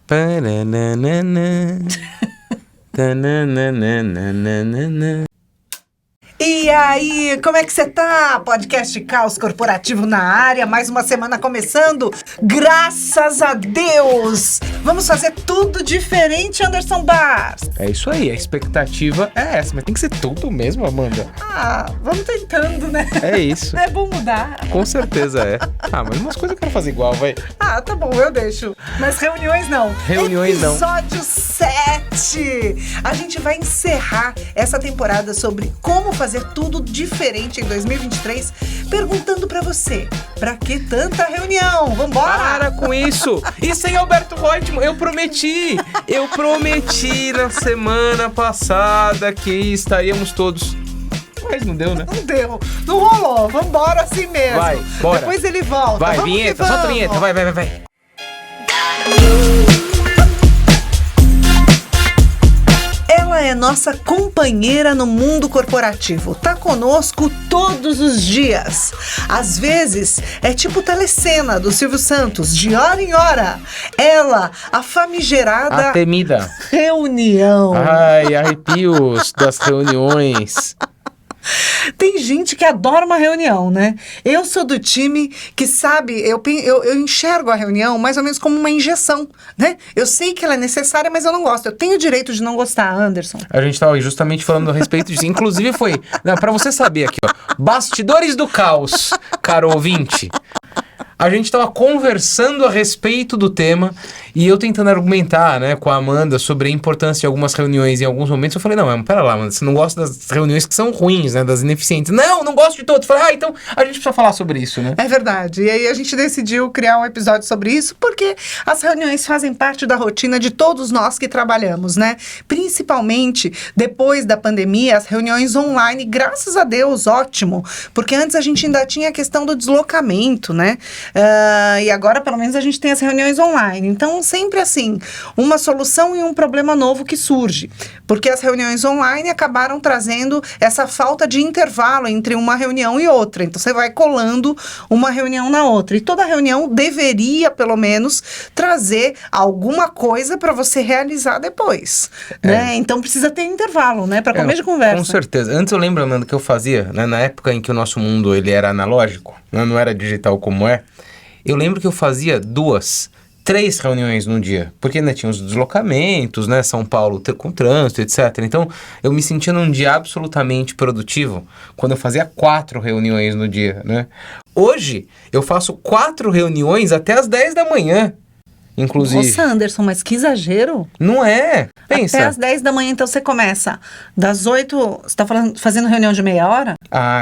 Paranana. Tananana. E aí, como é que você tá? Podcast Caos Corporativo na área, mais uma semana começando. Graças a Deus! Vamos fazer tudo diferente, Anderson Bars. É isso aí, a expectativa é essa, mas tem que ser tudo mesmo, Amanda. Vamos tentando, né? É isso. É bom mudar. Com certeza é. Mas umas coisas eu quero fazer igual, vai. Tá bom, eu deixo. Mas reuniões não. Reuniões não. Episódio 7. A gente vai encerrar essa temporada sobre como fazer tudo diferente em 2023, perguntando pra você, pra que tanta reunião? Vambora! Para com isso! E sem Alberto Reutemann, eu prometi na semana passada que estaríamos todos... Mas não deu, né? Não deu, não rolou, vambora assim mesmo. Vai, bora. Depois ele volta. Vai, vamos vinheta, solta a vinheta, vai. Ela é nossa companheira no mundo corporativo. Tá conosco todos os dias. Às vezes, é tipo telecena do Silvio Santos, de hora em hora. Ela, a famigerada... A temida. Reunião. Ai, arrepios das reuniões. Tem gente que adora uma reunião, né? Eu sou do time que sabe, eu enxergo a reunião mais ou menos como uma injeção, né? Eu sei que ela é necessária, mas eu não gosto. Eu tenho o direito de não gostar, Anderson. A gente tava justamente falando a respeito disso. Inclusive foi, pra você saber aqui, ó, bastidores do caos, caro ouvinte. A gente tava conversando a respeito do tema e eu tentando argumentar, né, com a Amanda sobre a importância de algumas reuniões em alguns momentos. Eu falei, não, pera lá, Amanda, você não gosta das reuniões que são ruins, né, das ineficientes. Não gosto de todas. Eu falei, então a gente precisa falar sobre isso, né? É verdade. E aí a gente decidiu criar um episódio sobre isso porque as reuniões fazem parte da rotina de todos nós que trabalhamos, né? Principalmente depois da pandemia, as reuniões online, graças a Deus, ótimo. Porque antes a gente ainda tinha a questão do deslocamento, né? E agora, pelo menos, a gente tem as reuniões online. Então, sempre assim, uma solução e um problema novo que surge. Porque as reuniões online acabaram trazendo essa falta de intervalo entre uma reunião e outra. Então, você vai colando uma reunião na outra. E toda reunião deveria, pelo menos, trazer alguma coisa para você realizar depois. Né? Então, precisa ter intervalo, né? Para começo de conversa. Com certeza. Antes eu lembro, Amanda, que eu fazia, né, na época em que o nosso mundo ele era analógico, né, não era digital como é. Eu lembro que eu fazia 2, 3 reuniões num dia, porque ainda tinha os deslocamentos, né, São Paulo com trânsito, etc. Então, eu me sentia num dia absolutamente produtivo quando eu fazia 4 reuniões no dia, né? Hoje, eu faço 4 reuniões até as 10 da manhã. Inclusive. Nossa, Anderson, mas que exagero. Não é? Pensa. Até às 10 da manhã, então você começa das 8, você tá fazendo reunião de meia hora?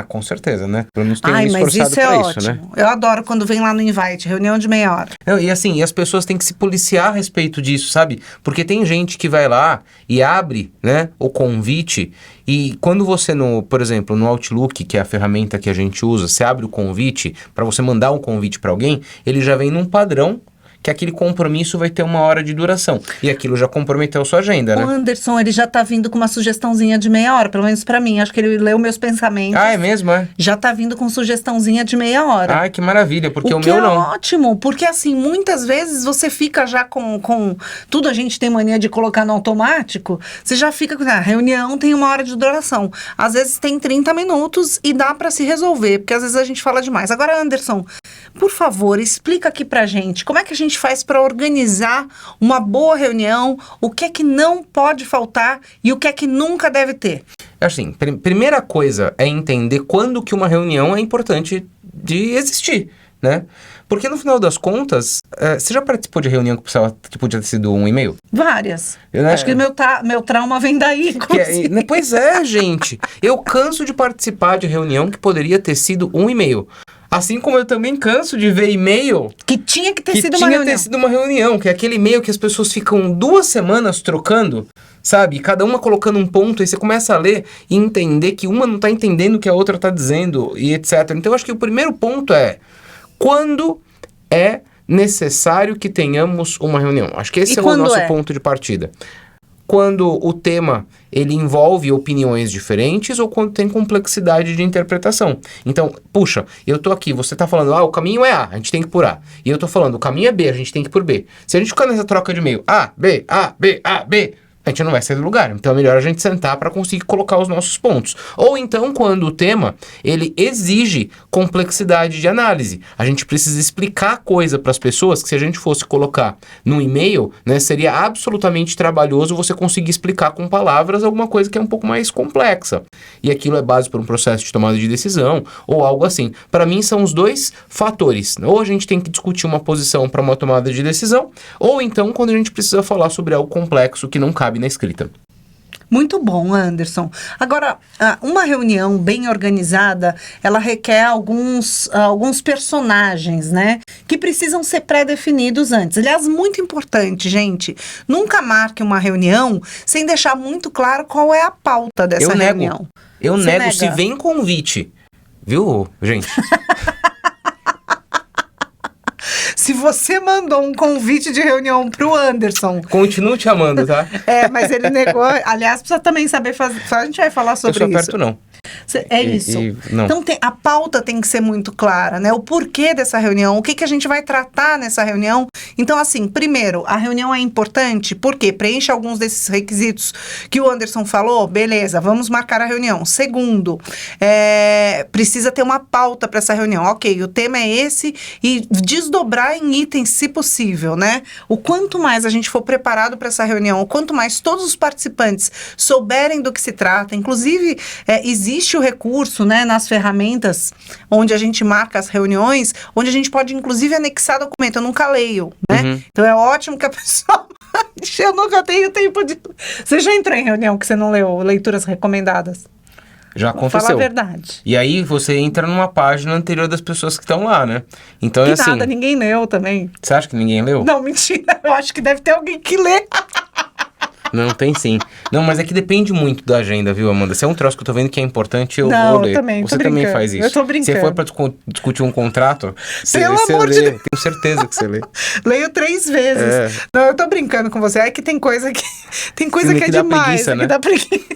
Com certeza, né? Pelo menos tenho me mas esforçado isso é pra ótimo. isso, né? Eu adoro quando vem lá no invite, reunião de meia hora. Não, e assim, as pessoas têm que se policiar a respeito disso, sabe? Porque tem gente que vai lá e abre, né, o convite e quando você, por exemplo, no Outlook, que é a ferramenta que a gente usa, você abre o convite, para você mandar um convite para alguém, ele já vem num padrão que aquele compromisso vai ter 1 hora de duração. E aquilo já comprometeu sua agenda, né? O Anderson, ele já tá vindo com uma sugestãozinha de meia hora, pelo menos pra mim. Acho que ele leu meus pensamentos. É mesmo, é? Já tá vindo com sugestãozinha de meia hora. Que maravilha, porque o que meu é não. Ótimo, porque assim, muitas vezes você fica já com tudo a gente tem mania de colocar no automático, você já fica com, a reunião tem 1 hora de duração. Às vezes tem 30 minutos e dá pra se resolver, porque às vezes a gente fala demais. Agora, Anderson, por favor, explica aqui pra gente, como é que a gente faz pra organizar uma boa reunião, o que é que não pode faltar e o que é que nunca deve ter? Assim, primeira coisa é entender quando que uma reunião é importante de existir, né? Porque no final das contas, você já participou de reunião que podia ter sido um e-mail? Várias. Acho que meu trauma vem daí. Pois é, gente. Eu canso de participar de reunião que poderia ter sido um e-mail. Assim como eu também canso de ver e-mail... Que tinha que ter sido uma reunião. ter sido uma reunião, que é aquele e-mail que as pessoas ficam 2 semanas trocando, sabe? Cada uma colocando um ponto, aí você começa a ler e entender que uma não tá entendendo o que a outra tá dizendo, e etc. Então, eu acho que o primeiro ponto é... Quando é necessário que tenhamos uma reunião? Acho que esse é o nosso ponto de partida. quando o tema ele envolve opiniões diferentes ou quando tem complexidade de interpretação. Então, puxa, eu tô aqui, você tá falando, o caminho é A, a gente tem que ir por A. E eu tô falando, o caminho é B, a gente tem que ir por B. Se a gente ficar nessa troca de meio, A, B, A, B, A, B, a gente não vai sair do lugar. Então é melhor a gente sentar para conseguir colocar os nossos pontos. Ou então, quando o tema, ele exige complexidade de análise. A gente precisa explicar coisa para as pessoas que se a gente fosse colocar no e-mail, né, seria absolutamente trabalhoso você conseguir explicar com palavras alguma coisa que é um pouco mais complexa. E aquilo é base para um processo de tomada de decisão ou algo assim. Para mim, são os dois fatores. Ou a gente tem que discutir uma posição para uma tomada de decisão, ou então quando a gente precisa falar sobre algo complexo que não cabe na escrita. Muito bom, Anderson. Agora, uma reunião bem organizada, ela requer alguns personagens, né? Que precisam ser pré-definidos antes. Aliás, muito importante, gente. Nunca marque uma reunião sem deixar muito claro qual é a pauta dessa reunião. Eu Você nego nega? se vem convite. Viu, gente? Se você mandou um convite de reunião pro Anderson... Continuo te amando, tá? Mas ele negou. Aliás, precisa também saber fazer... A gente vai falar sobre eu sou isso. aperto não. Isso. Não. Então, a pauta tem que ser muito clara, né? O porquê dessa reunião, o que a gente vai tratar nessa reunião. Então, assim, primeiro, a reunião é importante, porque preenche alguns desses requisitos que o Anderson falou, beleza, vamos marcar a reunião. Segundo, precisa ter uma pauta para essa reunião. Ok, o tema é esse e desdobrar em itens, se possível, né? O quanto mais a gente for preparado para essa reunião, o quanto mais todos os participantes souberem do que se trata, inclusive, existe o recurso, né, nas ferramentas onde a gente marca as reuniões, onde a gente pode, inclusive, anexar documento. Eu nunca leio, né? Uhum. Então, é ótimo que a pessoa... Eu nunca tenho tempo de... Você já entrou em reunião que você não leu leituras recomendadas? Já aconteceu. Fala a verdade. E aí você entra numa página anterior das pessoas que estão lá, né? Então é assim... nada, ninguém leu também. Você acha que ninguém leu? Não, mentira. Eu acho que deve ter alguém que lê. Não, tem sim. Não, mas é que depende muito da agenda, viu, Amanda? Se é um troço que eu tô vendo que é importante, eu vou ler. Eu também, você também faz isso. Eu tô brincando. Se for pra discutir um contrato, você amor lê. de Deus. Tenho certeza que você lê. Leio 3 vezes. Não, eu tô brincando com você. É que tem coisa que é dá demais. preguiça, né? Que dá preguiça.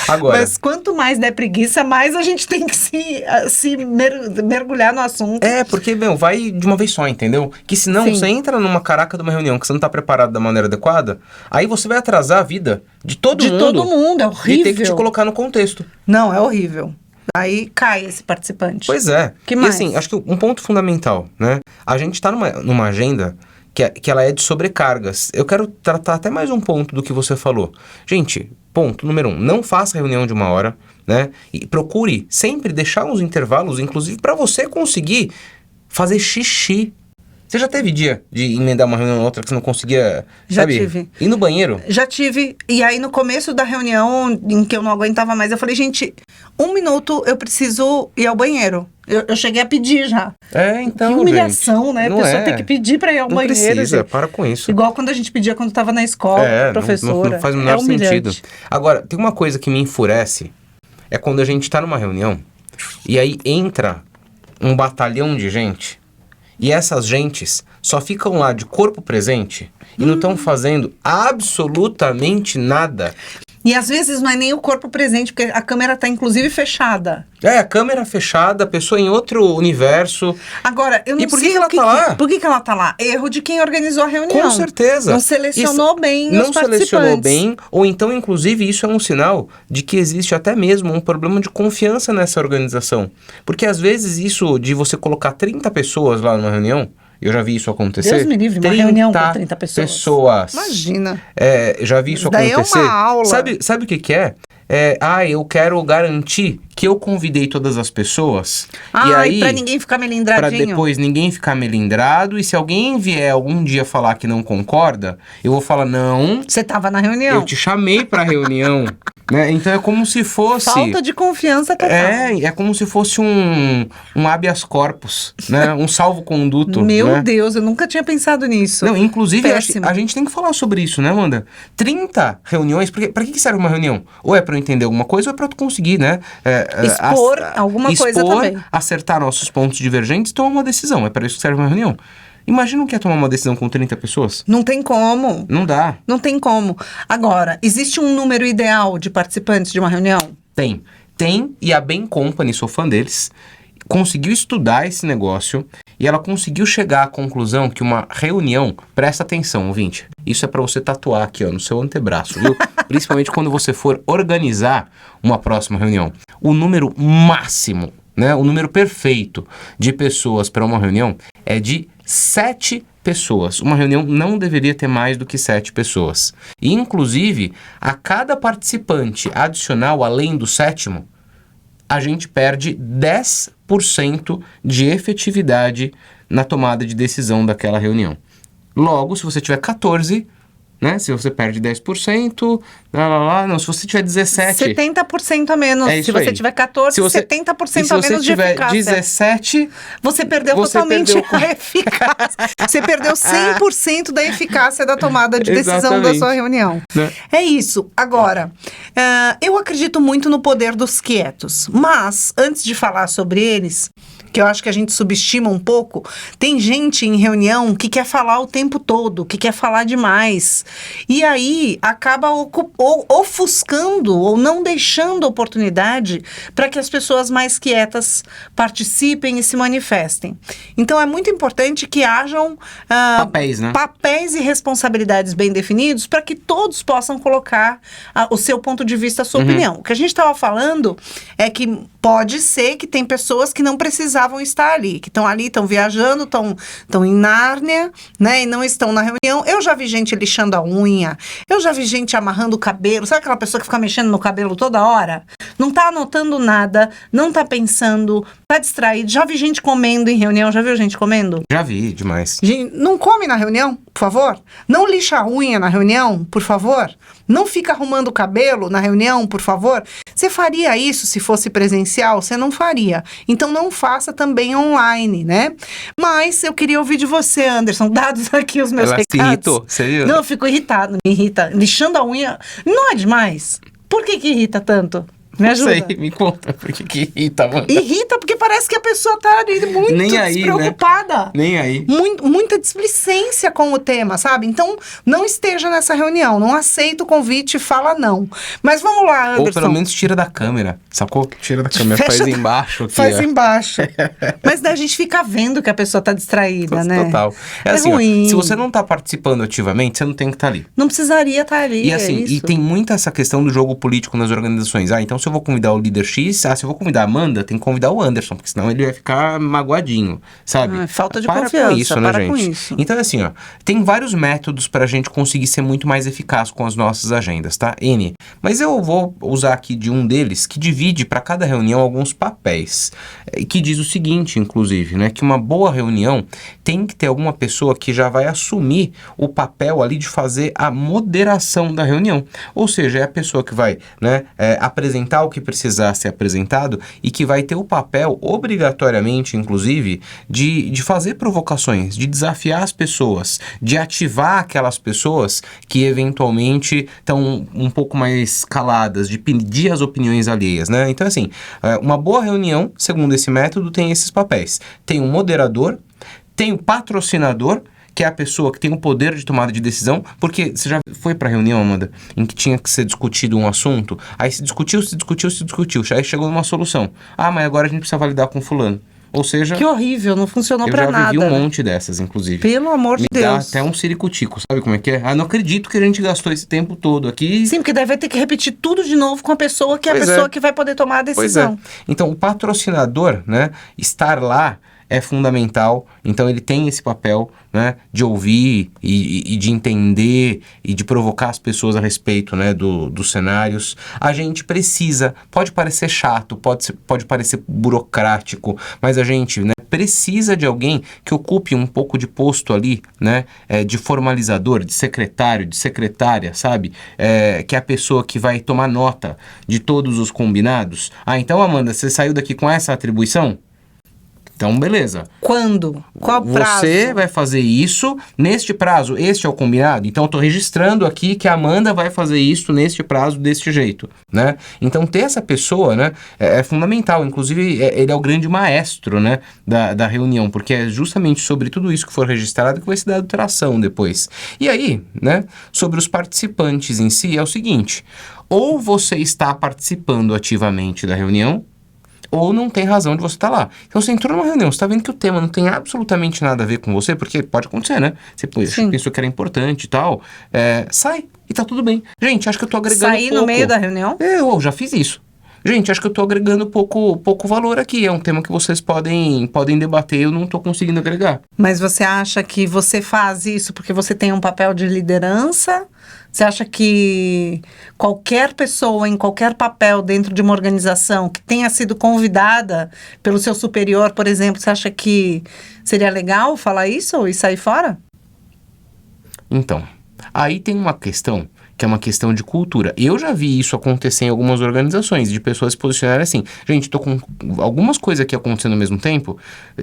Agora, Mas quanto mais der preguiça, mais a gente tem que se mergulhar no assunto. porque, vai de uma vez só, entendeu? Que senão Sim. você entra numa caraca de uma reunião que você não tá preparado da maneira adequada, aí você vai atrasar a vida de todo mundo. De todo mundo, é horrível. E ter que te colocar no contexto. Não, é horrível. Aí cai esse participante. Pois é. Que mais? E assim, acho que um ponto fundamental, né? A gente tá numa agenda que ela é de sobrecargas. Eu quero tratar até mais um ponto do que você falou. Gente, ponto número 1, não faça reunião de 1 hora, né? E procure sempre deixar uns intervalos, inclusive para você conseguir fazer xixi. Você já teve dia de emendar uma reunião na outra que você não conseguia, Já sabe? tive. Ir no banheiro? Já tive. E aí, no começo da reunião, em que eu não aguentava mais, eu falei, gente, 1 minuto eu preciso ir ao banheiro. Eu cheguei a pedir já. Então, que humilhação, gente, né? A não pessoa é. tem que pedir pra ir ao Não banheiro. precisa, gente. para com isso. Igual quando a gente pedia quando tava na escola, professora. Não faz o menor humilhante. sentido. Agora, tem uma coisa que me enfurece, é quando a gente tá numa reunião, e aí entra um batalhão de gente, e essas gentes só ficam lá de corpo presente e não estão fazendo absolutamente nada. E às vezes não é nem o corpo presente, porque a câmera tá inclusive fechada. A câmera fechada, a pessoa em outro universo. Agora, eu não E por sei que ela tá lá? Por que ela tá lá? Erro de quem organizou a reunião. Com certeza. Não selecionou bem os Não participantes. selecionou bem, ou então, inclusive, isso é um sinal de que existe até mesmo um problema de confiança nessa organização. Porque, às vezes, isso de você colocar 30 pessoas lá numa reunião, eu já vi isso acontecer. Deus me livre, uma reunião com 30 pessoas. Imagina. Já vi isso Daí acontecer. é uma aula. Sabe o que é? Eu quero garantir que eu convidei todas as pessoas. E aí, pra ninguém ficar pra melindradinho. depois ninguém ficar melindrado. E se alguém vier algum dia falar que não concorda, eu vou falar, não, Você tava na reunião. eu te chamei pra reunião. Né? Então é como se fosse... Falta de confiança total. É como se fosse um habeas corpus, né? Um salvo-conduto. Meu né? Deus, eu nunca tinha pensado nisso. Não, inclusive, Péssimo. a gente tem que falar sobre isso, né, Amanda? 30 reuniões, porque pra que serve uma reunião? Ou é pra eu entender alguma coisa, ou é pra tu conseguir, né? Expor alguma coisa também. Acertar nossos pontos divergentes, tomar uma decisão. É pra isso que serve uma reunião. Imagina que é tomar uma decisão com 30 pessoas. Não tem como. Não dá. Não tem como. Agora, existe um número ideal de participantes de uma reunião? Tem, e a Bain Company, sou fã deles, conseguiu estudar esse negócio e ela conseguiu chegar à conclusão que uma reunião, presta atenção, ouvinte, isso é para você tatuar aqui, ó, no seu antebraço, viu? Principalmente quando você for organizar uma próxima reunião. O número máximo, né, o número perfeito de pessoas para uma reunião é de 7 pessoas. Uma reunião não deveria ter mais do que 7 pessoas. E, inclusive, a cada participante adicional, além do 7º, a gente perde 10% de efetividade na tomada de decisão daquela reunião. Logo, se você tiver 14, né? Se você perde 10%, não, se você tiver 17... 70% a menos. Se você tiver 14, 70% a menos de eficácia. Se você tiver 17... Você perdeu totalmente a eficácia. Você perdeu 100% da eficácia da tomada de decisão da sua reunião. Né? É isso. Agora, eu acredito muito no poder dos quietos. Mas, antes de falar sobre eles, que eu acho que a gente subestima um pouco, tem gente em reunião que quer falar o tempo todo, que quer falar demais. E aí, acaba ofuscando ou não deixando oportunidade para que as pessoas mais quietas participem e se manifestem. Então, é muito importante que hajam papéis, né? Papéis e responsabilidades bem definidos para que todos possam colocar o seu ponto de vista, a sua opinião. O que a gente estava falando é que pode ser que tem pessoas que não precisavam estar ali, que estão ali, estão viajando, estão em Nárnia, né, e não estão na reunião. Eu já vi gente lixando a unha, eu já vi gente amarrando o cabelo, sabe aquela pessoa que fica mexendo no cabelo toda hora? Não tá anotando nada, não tá pensando, tá distraído. Já vi gente comendo em reunião, já viu gente comendo? Já vi, demais. Gente, não come na reunião, por favor. Não lixa a unha na reunião, por favor. Não fica arrumando o cabelo na reunião, por favor. Você faria isso se fosse presencial? Você não faria. Então, não faça também online, né? Mas eu queria ouvir de você, Anderson. Dados aqui os meus recados. Ela se irritou, você viu? Não, eu fico irritado, me irrita. Lixando a unha, não é demais? Por que irrita tanto? Me ajuda. Não sei, me conta por que irrita, mano. Irrita porque parece que a pessoa tá ali muito despreocupada. Né? Nem aí. Muita displicência com o tema, sabe? Então, não esteja nessa reunião. Não aceita o convite, fala não. Mas vamos lá, Anderson. Ou pelo menos tira da câmera, sacou? Tira da câmera, faz embaixo. Aqui, faz embaixo. Mas daí a gente fica vendo que a pessoa tá distraída, né? Total. É assim, ruim. Ó, se você não tá participando ativamente, você não tem que estar ali. Não precisaria estar ali, e assim, e tem muita essa questão do jogo político nas organizações. Então se eu vou convidar o líder X, se eu vou convidar a Amanda, tem que convidar o Anderson, porque senão ele vai ficar magoadinho, sabe? Falta de confiança, com isso, né, gente? Com isso. Então, assim, ó, tem vários métodos pra gente conseguir ser muito mais eficaz com as nossas agendas, tá? Mas eu vou usar aqui de um deles que divide para cada reunião alguns papéis, que diz o seguinte, inclusive, né, que uma boa reunião tem que ter alguma pessoa que já vai assumir o papel ali de fazer a moderação da reunião, ou seja, é a pessoa que vai, né, apresentar o que precisar ser apresentado e que vai ter o papel, obrigatoriamente, inclusive, de fazer provocações, de desafiar as pessoas, de ativar aquelas pessoas que eventualmente estão um pouco mais caladas, de pedir as opiniões alheias, né? Então, assim, uma boa reunião, segundo esse método, tem esses papéis. Tem um moderador, tem o patrocinador, que é a pessoa que tem o poder de tomada de decisão, porque você já foi pra reunião, Amanda, em que tinha que ser discutido um assunto, aí se discutiu, aí chegou numa solução. Mas agora a gente precisa validar com fulano. Ou seja... Que horrível, não funcionou pra nada. Eu já vivi um monte dessas, inclusive. Pelo amor de Deus. Dá até um ciricutico, sabe como é que é? Não acredito que a gente gastou esse tempo todo aqui. Sim, porque daí vai ter que repetir tudo de novo com a pessoa que é a pessoa que vai poder tomar a decisão. Então, o patrocinador, né, estar lá é fundamental, então ele tem esse papel, né, de ouvir e de entender e de provocar as pessoas a respeito, né, dos cenários. A gente precisa, pode parecer chato, pode parecer burocrático, mas a gente, né, precisa de alguém que ocupe um pouco de posto ali, né, de formalizador, de secretário, de secretária, sabe? Que é a pessoa que vai tomar nota de todos os combinados. Então, Amanda, você saiu daqui com essa atribuição? Então, beleza. Quando? Qual prazo? Você vai fazer isso neste prazo. Este é o combinado. Então, eu tô registrando aqui que a Amanda vai fazer isso neste prazo, deste jeito, né? Então, ter essa pessoa, né, é fundamental. Inclusive, ele é o grande maestro, né, da reunião, porque é justamente sobre tudo isso que for registrado que vai se dar alteração depois. E aí, né, sobre os participantes em si, é o seguinte: ou você está participando ativamente da reunião, ou não tem razão de você estar lá. Então, você entrou numa reunião, você está vendo que o tema não tem absolutamente nada a ver com você, porque pode acontecer, né? Você pensou que era importante e tal, sai e tá tudo bem. Gente, acho que eu tô agregando Sair no meio da reunião? Eu já fiz isso. Gente, acho que eu tô agregando pouco valor aqui. É um tema que vocês podem debater, eu não tô conseguindo agregar. Mas você acha que você faz isso porque você tem um papel de liderança? Você acha que qualquer pessoa em qualquer papel dentro de uma organização que tenha sido convidada pelo seu superior, por exemplo, você acha que seria legal falar isso e sair fora? Então, aí tem uma questão que é uma questão de cultura. Eu já vi isso acontecer em algumas organizações, de pessoas se posicionarem assim: gente, tô com algumas coisas aqui acontecendo ao mesmo tempo,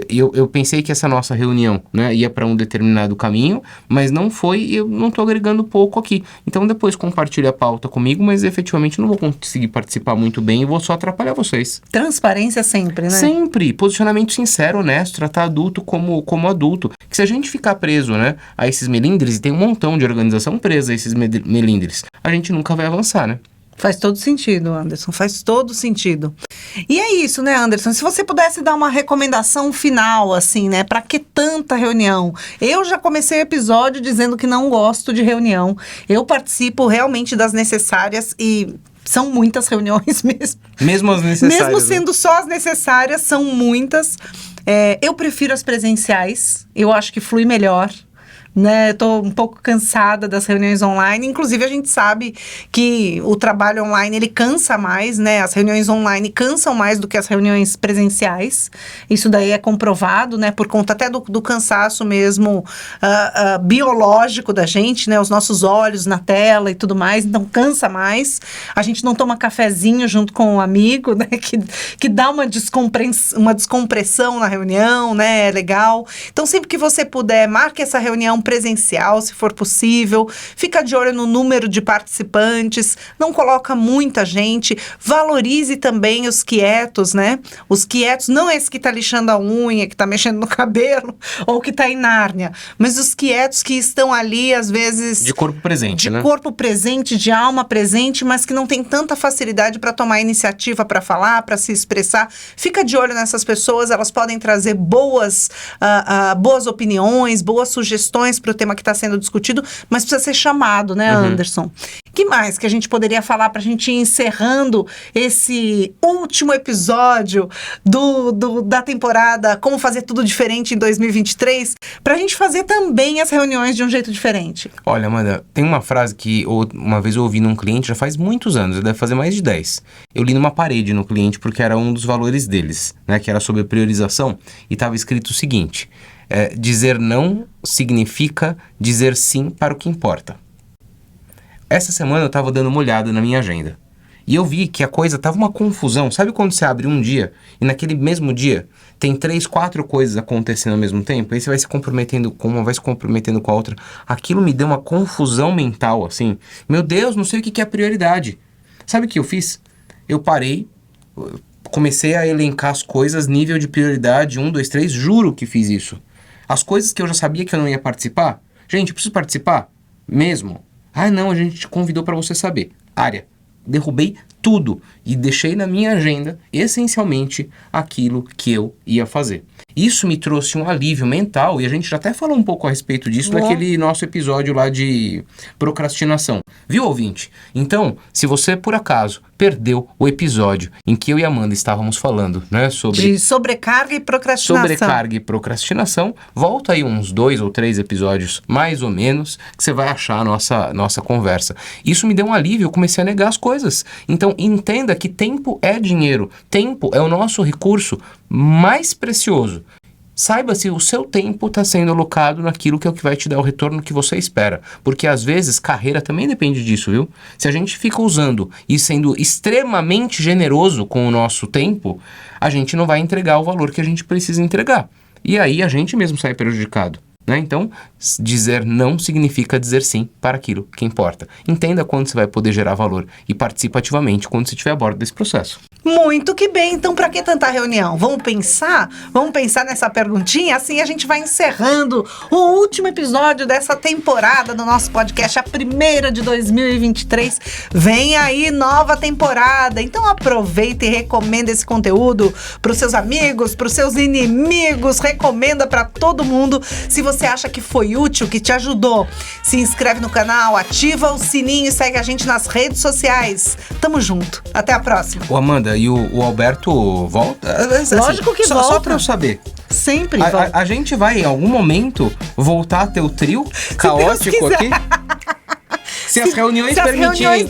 eu pensei que essa nossa reunião, né, ia para um determinado caminho, mas não foi, e eu não tô agregando pouco aqui. Então depois compartilha a pauta comigo, mas efetivamente não vou conseguir participar muito bem e vou só atrapalhar vocês. Transparência sempre, né? Sempre. Posicionamento sincero, honesto, tratar adulto como adulto. Que se a gente ficar preso, né, a esses melindres, e tem um montão de organização presa a esses melindres, a gente nunca vai avançar, né? Faz todo sentido, Anderson, faz todo sentido. E é isso, né, Anderson? Se você pudesse dar uma recomendação final, assim, né? Pra que tanta reunião? Eu já comecei o episódio dizendo que não gosto de reunião. Eu participo realmente das necessárias e são muitas reuniões mesmo. Mesmo as necessárias. Mesmo sendo só as necessárias, são muitas. Eu prefiro as presenciais, eu acho que flui melhor. Né, eu tô um pouco cansada das reuniões online. Inclusive, a gente sabe que o trabalho online, ele cansa mais, né? As reuniões online cansam mais do que as reuniões presenciais. Isso daí é comprovado, né? Por conta até do cansaço mesmo biológico da gente, né? Os nossos olhos na tela e tudo mais. Então, cansa mais. A gente não toma cafezinho junto com um amigo, né? Que dá uma descompressão na reunião, né? É legal. Então, sempre que você puder, marque essa reunião presencial, se for possível. Fica de olho no número de participantes, não coloca muita gente, valorize também os quietos, né? Os quietos, não esse que tá lixando a unha, que tá mexendo no cabelo, ou que tá em Nárnia, mas os quietos que estão ali, às vezes... De corpo presente, né? De corpo presente, de alma presente, mas que não tem tanta facilidade para tomar iniciativa, para falar, para se expressar. Fica de olho nessas pessoas, elas podem trazer boas opiniões, boas sugestões para o tema que está sendo discutido, mas precisa ser chamado, né, Anderson? Que mais que a gente poderia falar para a gente ir encerrando esse último episódio da temporada Como Fazer Tudo Diferente em 2023, para a gente fazer também as reuniões de um jeito diferente? Olha, Amanda, tem uma frase que uma vez eu ouvi num cliente, já faz muitos anos, deve fazer mais de 10. Eu li numa parede no cliente porque era um dos valores deles, né, que era sobre priorização, e estava escrito o seguinte: dizer não significa dizer sim para o que importa. Essa semana eu estava dando uma olhada na minha agenda e eu vi que a coisa tava uma confusão. Sabe quando você abre um dia e naquele mesmo dia tem 3, 4 coisas acontecendo ao mesmo tempo? Aí você vai se comprometendo com uma, vai se comprometendo com a outra. Aquilo me deu uma confusão mental, assim. Meu Deus, não sei o que é prioridade. Sabe o que eu fiz? Eu parei, comecei a elencar as coisas, nível de prioridade, 1, 2, 3, juro que fiz isso. As coisas que eu já sabia que eu não ia participar, gente, eu preciso participar? Mesmo? Ah, não, a gente te convidou para você saber. Área. Derrubei tudo e deixei na minha agenda, essencialmente, aquilo que eu ia fazer. Isso me trouxe um alívio mental, e a gente já até falou um pouco a respeito disso naquele nosso episódio lá de procrastinação. Viu, ouvinte? Então, se você, por acaso, perdeu o episódio em que eu e a Amanda estávamos falando, né, sobre... De sobrecarga e procrastinação. Sobrecarga e procrastinação, volta aí uns 2 ou 3 episódios, mais ou menos, que você vai achar a nossa conversa. Isso me deu um alívio, eu comecei a negar as coisas. Então, entenda que tempo é dinheiro. Tempo é o nosso recurso mais precioso. saiba se o seu tempo está sendo alocado naquilo que é o que vai te dar o retorno que você espera. Porque às vezes carreira também depende disso, viu? Se a gente fica usando e sendo extremamente generoso com o nosso tempo, a gente não vai entregar o valor que a gente precisa entregar. E aí a gente mesmo sai prejudicado. Então, dizer não significa dizer sim para aquilo que importa. Entenda quando você vai poder gerar valor e participe ativamente quando você estiver a bordo desse processo. Muito que bem, então para que tanta reunião? Vamos pensar nessa perguntinha, assim a gente vai encerrando o último episódio dessa temporada do nosso podcast, a primeira de 2023. Vem aí nova temporada, então aproveita e recomenda esse conteúdo para os seus amigos, para os seus inimigos, recomenda para todo mundo. Se você acha que foi útil, que te ajudou, se inscreve no canal, ativa o sininho e segue a gente nas redes sociais. Tamo junto, até a próxima. Ô Amanda, e o Alberto volta? Lógico que volta. Só pra eu saber. Sempre volta. A gente vai, em algum momento, voltar a ter o trio caótico aqui? Se as reuniões permitirem.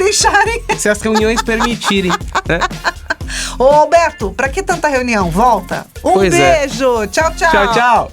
Se as reuniões permitirem, né? Ô Alberto, pra que tanta reunião? Volta. Um beijo. Tchau, tchau. Tchau, tchau.